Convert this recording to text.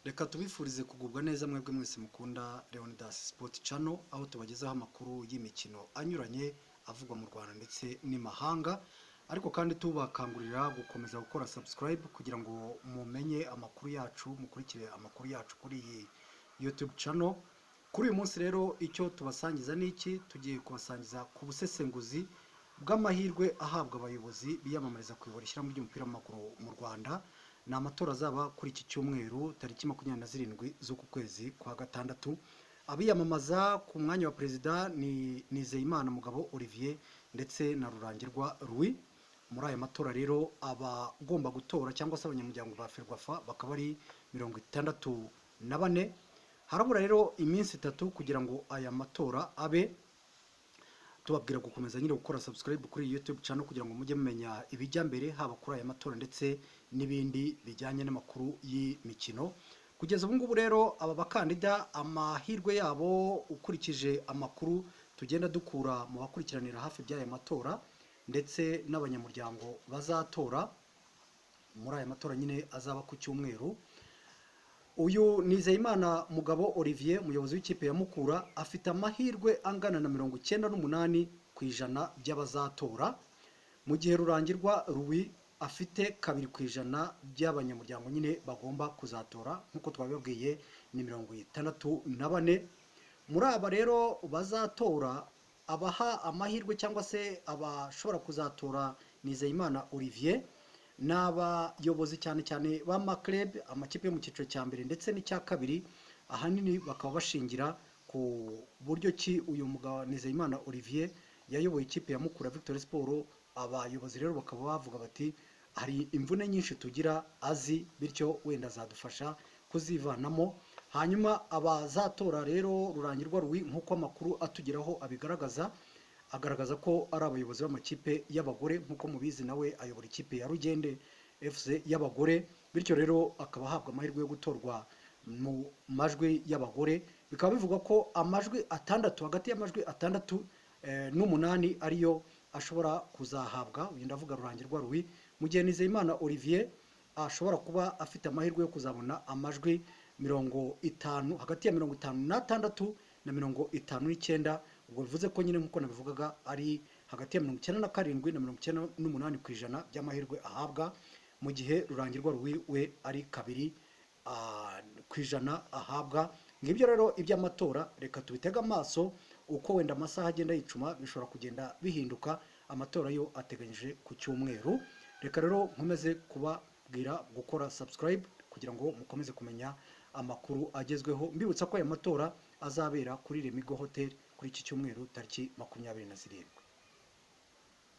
Reka tubifurize kugubwa neza mwebwe mwese mukunda Leonidas Sport Channel, aho tubagezaho amakuru y'imikino anyuranye avugwa mu Rwanda ndetse n'imahanga, ariko kandi tubakangurira gukomeza gukora subscribe kugira ngo mumenye amakuru yacu, mukurikire amakuru yacu kuri iyi YouTube channel. Kuri uyu munsi rero icyo tubasangiza niki, tugiye kubasangiza ku busesenguzi bw'amahirwe ahabwa abayobozi biyamamariza kuyobora ishyirahamwe ry'umupira w'amaguru mu Rwanda. Ni amatora azaba kuri iki cyumweru tariki 27 z'uku kwezi kwa gatandatu. Abiyamamaza ku mwanya wa perezida ni Nizeyimana Mugabo Olivier ndetse na Rurangirwa Louis. Muri aya matora rero abagomba gutora cyangwa se abanyamuryango ba ferwafa bakaba ari 64. Harabura rero iminsi 3 kugira ngo aya matora abe. Tubabwira gukomeza nyine gukora subscribe kuri YouTube channel kugira ngo mujye mumenya ibijya mbere haba kuri aya matora ndetse n'ibindi bijyanye n'amakuru y'imikino. Kugeza ubu ngubu rero aba bakandida amahirwe yabo ukurikije amakuru tugenda dukura mu bakurikiranira hafi by'aya matora ndetse n'abanyamuryango bazatora muri aya matora nyine azaba ku cyumweru. Uyu Nizeyimana Mugabo Olivier, umuyobozi w'ikipe ya Mukura, afite amahirwe angana na 98% by'abazatora, mu gihe Rurangirwa Louis afite 2% by'abanyamuryango nyine bagomba kuzatora, nkuko twabibabwiye ni 64. Muri aba rero bazatora, abaha amahirwe cyangwa se abashobora kuzatora Nizeyimana Olivier n'abayobozi cyane cyane b'amaklub, amakipe yo mu cyiciro cya mbere ndetse n'icya kabiri. Ahanini bakaba bashingira ku buryo ki uyu mugabo Nizeyimana Olivier yayoboye ikipe ya Mukura Victory Sport. Abayobozi rero bakaba bavuga bati hari imvune nyinshi tugira azi, bityo wenda azadufasha kuzivanamo. Hanyuma abazatora rero Rurangirwa Louis, nkuko amakuru atugeraho agaragaza ko ari abayobozi b'amakipe y'abagore, nkuko mubizi nawe ayobora ikipe ya Rugende FC y'abagore, bityo rero akaba ahabwa amahirwe yo gutorwa mu majwi y'abagore. Bikaba bivuga ko amajwi 6 hagati y'amajwi 6 n'8 ariyo ashobora kuzahabwa uyu ndavuga Rurangirwa Louis, mu gihe Nizeyimana Olivier ashobora kuba afite amahirwe yo kuzabona amajwi 50, hagati ya 56 na 59. Ubwo bivuze ko nyine nkuko nabivugaga ari hagati ya 97 na 98% by'amahirwe ahabwa, mu gihe Rurangirwa Louis we ari 2% ahabwa. Ngibyo rero iby'amatora, reka tubitega amaso uko wenda amasaha agenda yicuma bishobora kugenda bihinduka. Amatora yo ateganyije ku cyumweru. Reka rero nkomeze kubabwira gukora subscribe kugira ngo mukomeze kumenya amakuru agezweho. Mbibutsa ko aya matora azabera kuri Remigo Hotel kuri iki cyumweru tariki 27.